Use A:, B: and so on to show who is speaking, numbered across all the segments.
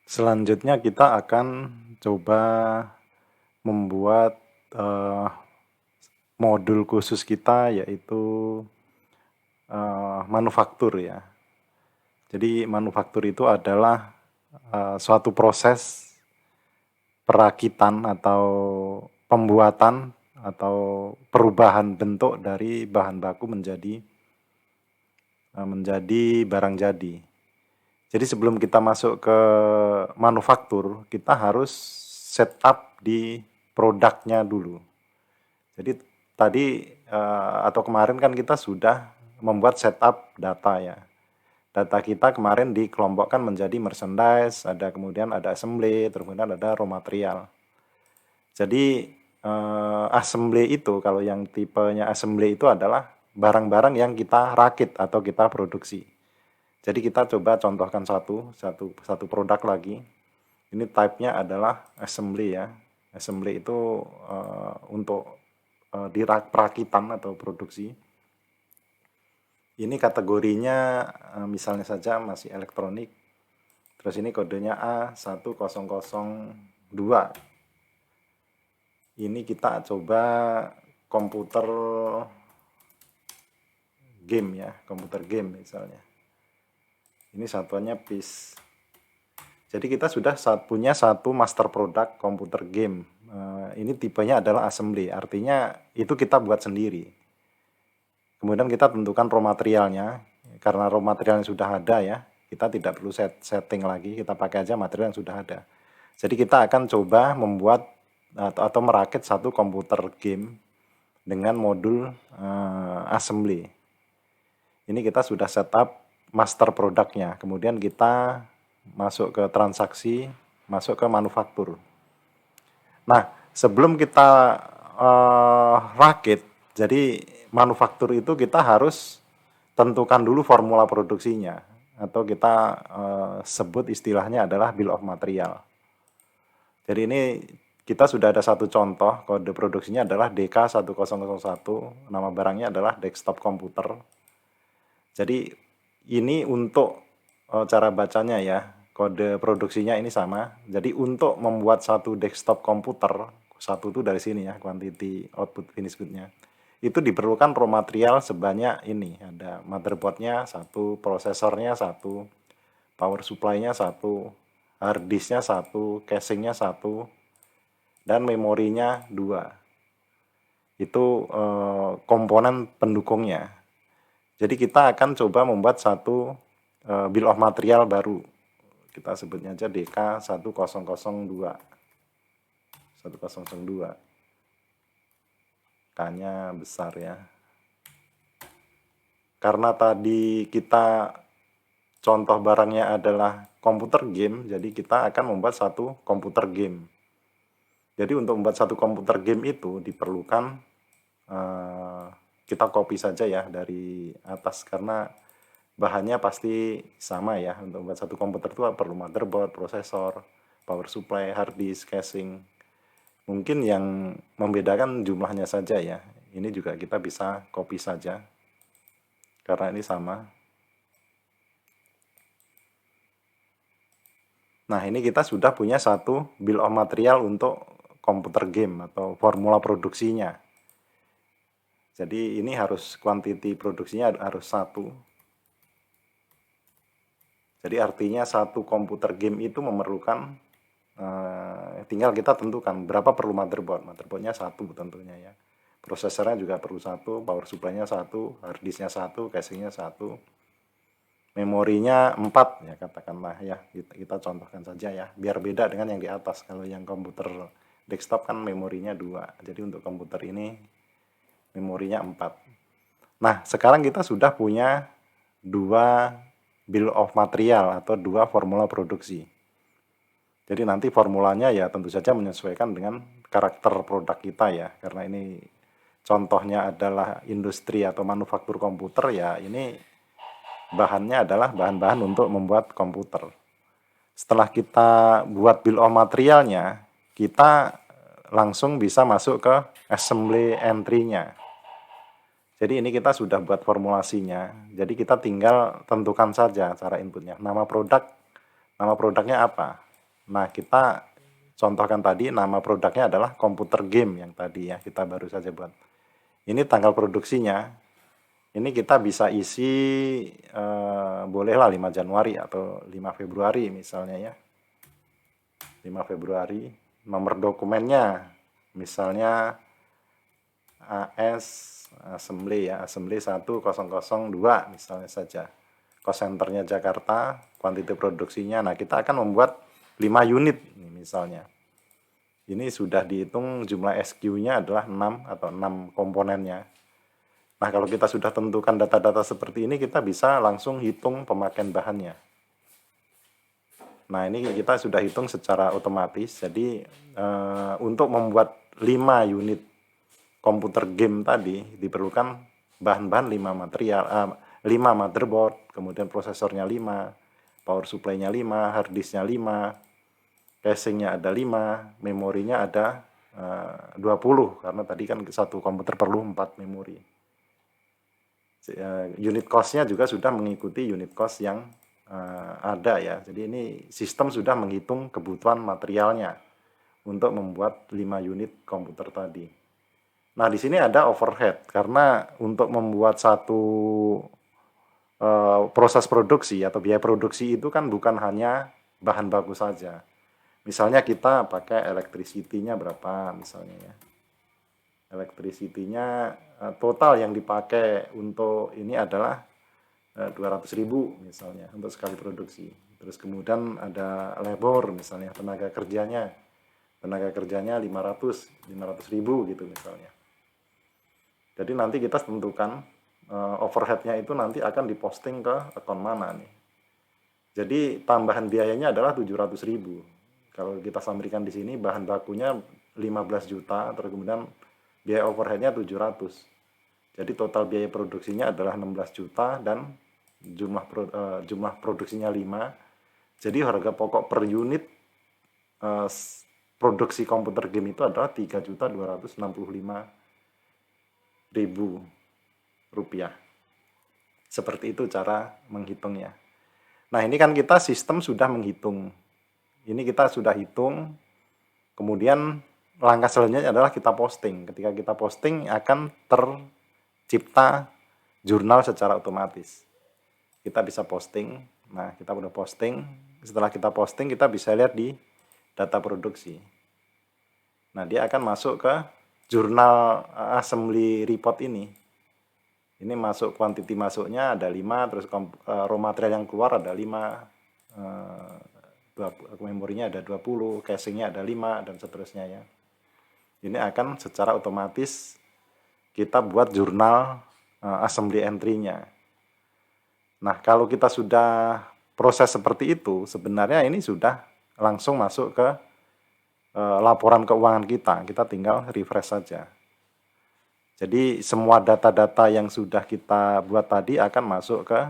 A: Selanjutnya kita akan coba membuat modul khusus kita, yaitu manufaktur ya. Jadi manufaktur itu adalah suatu proses perakitan atau pembuatan atau perubahan bentuk dari bahan baku menjadi barang jadi. Jadi sebelum kita masuk ke manufaktur, kita harus setup di produknya dulu. Jadi tadi atau kemarin kan kita sudah membuat setup data ya. Data kita kemarin dikelompokkan menjadi merchandise, kemudian ada assembly, terus kemudian ada raw material. Jadi assembly itu, kalau yang tipenya assembly itu adalah barang-barang yang kita rakit atau kita produksi. Jadi kita coba contohkan satu produk lagi. Ini type-nya adalah assembly ya. Assembly itu untuk di perakitan atau produksi. Ini kategorinya misalnya saja masih elektronik. Terus ini kodenya A1002. Ini kita coba komputer game ya, komputer game misalnya. Ini satuannya piece. Jadi kita sudah punya satu master product komputer game. Ini tipenya adalah assembly, artinya itu kita buat sendiri. Kemudian kita tentukan raw materialnya, karena raw materialnya sudah ada ya, kita tidak perlu setting lagi, kita pakai aja material yang sudah ada. Jadi kita akan coba membuat atau merakit satu komputer game dengan modul assembly. Ini kita sudah setup master produknya, kemudian kita masuk ke transaksi, masuk ke manufaktur. Nah, sebelum kita rakit, jadi manufaktur itu kita harus tentukan dulu formula produksinya, atau kita sebut istilahnya adalah bill of material. Jadi ini kita sudah ada satu contoh, kode produksinya adalah DK1001, nama barangnya adalah desktop komputer. Jadi ini untuk cara bacanya ya, kode produksinya ini sama. Jadi untuk membuat satu desktop komputer, satu itu dari sini ya, quantity output finished good-nya. Itu diperlukan raw material sebanyak ini. Ada motherboard-nya satu, prosesornya satu, power supply-nya satu, hard disk-nya satu, casing-nya satu, dan memorinya 2. Itu komponen pendukungnya. Jadi kita akan coba membuat satu bill of material baru. Kita sebutnya aja DK1002. 1002. K-nya besar ya. Karena tadi kita contoh barangnya adalah komputer game, jadi kita akan membuat satu komputer game. Jadi untuk membuat satu komputer game itu diperlukan kita copy saja ya dari atas, karena bahannya pasti sama ya. Untuk membuat satu komputer itu perlu motherboard, prosesor, power supply, hard disk, casing. Mungkin yang membedakan jumlahnya saja ya. Ini juga kita bisa copy saja, karena ini sama. Nah, ini kita sudah punya satu bill of material untuk komputer game atau formula produksinya. Jadi ini harus quantity produksinya harus satu. Jadi artinya satu komputer game itu memerlukan, tinggal kita tentukan berapa perlu motherboard. Motherboardnya satu tentunya ya. Prosesornya juga perlu satu, power supply-nya satu, hard disk-nya satu, casing-nya satu. Memorinya 4 ya katakanlah ya, kita contohkan saja ya, biar beda dengan yang di atas. Kalau yang komputer desktop kan memorinya 2, jadi untuk komputer ini memorinya 4. Nah, sekarang kita sudah punya 2 bill of material atau 2 formula produksi. Jadi nanti formulanya ya tentu saja menyesuaikan dengan karakter produk kita ya, karena ini contohnya adalah industri atau manufaktur komputer ya, ini bahannya adalah bahan-bahan untuk membuat komputer. Setelah kita buat bill of materialnya, kita langsung bisa masuk ke assembly entry-nya. Jadi ini kita sudah buat formulasinya. Jadi kita tinggal tentukan saja cara inputnya. Nama produknya apa? Nah, kita contohkan tadi nama produknya adalah komputer game yang tadi ya kita baru saja buat. Ini tanggal produksinya. Ini kita bisa isi bolehlah 5 Januari atau 5 Februari misalnya ya. 5 Februari. Nomor dokumennya misalnya AS Assembly ya, Assembly 1002 misalnya saja. Cost centernya Jakarta, kuantiti produksinya. Nah, kita akan membuat 5 unit misalnya. Ini sudah dihitung jumlah SKU-nya adalah 6 atau 6 komponennya. Nah, kalau kita sudah tentukan data-data seperti ini, kita bisa langsung hitung pemakaian bahannya. Nah, ini kita sudah hitung secara otomatis. Jadi, untuk membuat 5 unit komputer game tadi, diperlukan bahan-bahan 5 material, 5 motherboard, kemudian prosesornya 5, power supply-nya 5, hard disk-nya 5, casing-nya ada 5, memorinya ada 20, karena tadi kan satu komputer perlu 4 memori. Unit cost-nya juga sudah mengikuti unit cost yang ada ya. Jadi ini sistem sudah menghitung kebutuhan materialnya untuk membuat 5 unit komputer tadi. Nah, di sini ada overhead karena untuk membuat satu proses produksi atau biaya produksi itu kan bukan hanya bahan baku saja. Misalnya kita pakai electricity-nya berapa misalnya ya. Electricity-nya total yang dipakai untuk ini adalah 200.000 misalnya untuk sekali produksi. Terus kemudian ada labor misalnya tenaga kerjanya 500.000 gitu misalnya. Jadi nanti kita tentukan overhead-nya itu nanti akan diposting ke akun mana nih. Jadi tambahan biayanya adalah 700.000. Kalau kita sampaikan di sini bahan bakunya 15 juta, terus kemudian biaya overhead-nya 700. Jadi total biaya produksinya adalah 16 juta dan jumlah produksinya 5. Jadi harga pokok per unit produksi komputer game itu adalah 3.265.000 rupiah. Seperti itu cara menghitungnya. Nah, ini kan kita sistem sudah menghitung. Ini kita sudah hitung. Kemudian langkah selanjutnya adalah kita posting. Ketika kita posting akan tercipta jurnal secara otomatis. Kita bisa posting. Nah, kita udah posting. Setelah kita posting, kita bisa lihat di data produksi. Nah, dia akan masuk ke jurnal assembly report ini. Ini masuk kuantiti masuknya ada 5, terus raw material yang keluar ada 5, memorinya ada 20, casingnya ada 5, dan seterusnya ya. Ini akan secara otomatis kita buat jurnal assembly entry-nya. Nah, kalau kita sudah proses seperti itu, sebenarnya ini sudah langsung masuk ke laporan keuangan kita. Kita tinggal refresh saja. Jadi semua data-data yang sudah kita buat tadi akan masuk ke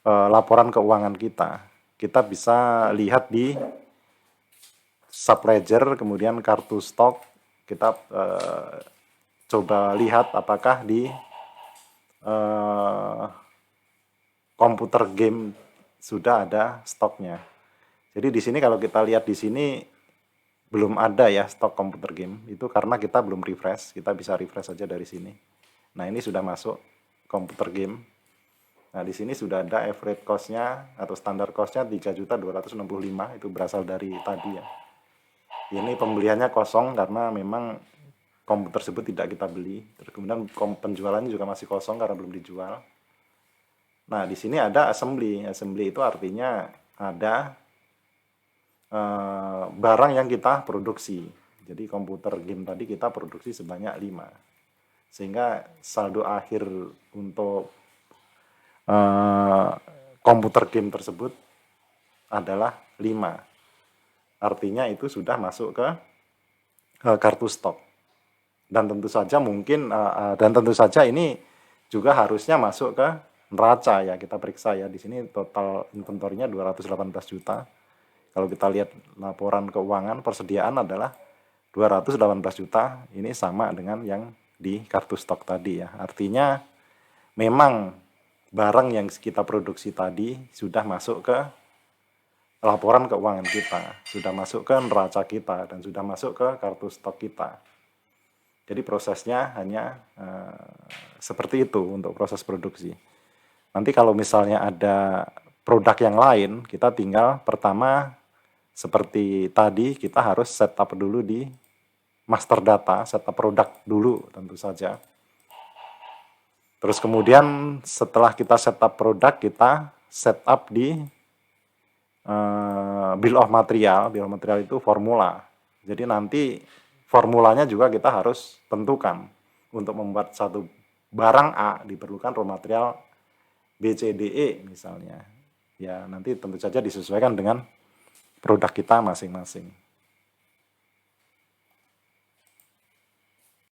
A: laporan keuangan kita. Kita bisa lihat di subledger, kemudian kartu stok. Kita coba lihat apakah di komputer game sudah ada stoknya. Jadi di sini kalau kita lihat di sini belum ada ya stok komputer game, itu karena kita belum refresh. Kita bisa refresh saja dari sini. Nah, ini sudah masuk komputer game. Nah, di sini sudah ada average cost-nya atau standar cost-nya 3.265, itu berasal dari tadi ya. Ini pembeliannya kosong karena memang komputer tersebut tidak kita beli. Terus kemudian penjualannya juga masih kosong karena belum dijual. Nah, di sini ada assembly. Assembly itu artinya ada barang yang kita produksi. Jadi komputer game tadi kita produksi sebanyak 5. Sehingga saldo akhir untuk komputer game tersebut adalah 5. Artinya itu sudah masuk ke kartu stok. Dan tentu saja ini juga harusnya masuk ke neraca ya, kita periksa ya. Di sini total inventory-nya 218 juta. Kalau kita lihat laporan keuangan persediaan adalah 218 juta, ini sama dengan yang di kartu stok tadi ya. Artinya memang barang yang kita produksi tadi sudah masuk ke laporan keuangan kita, sudah masuk ke neraca kita, dan sudah masuk ke kartu stok kita. Jadi prosesnya hanya seperti itu untuk proses produksi. Nanti kalau misalnya ada produk yang lain, kita tinggal pertama seperti tadi kita harus setup dulu di master data, setup produk dulu tentu saja. Terus kemudian setelah kita setup produk, kita setup di bill of material. Bill of material itu formula. Jadi nanti formulanya juga kita harus tentukan. Untuk membuat satu barang A diperlukan raw material B, C, D, E misalnya. Ya nanti tentu saja disesuaikan dengan produk kita masing-masing.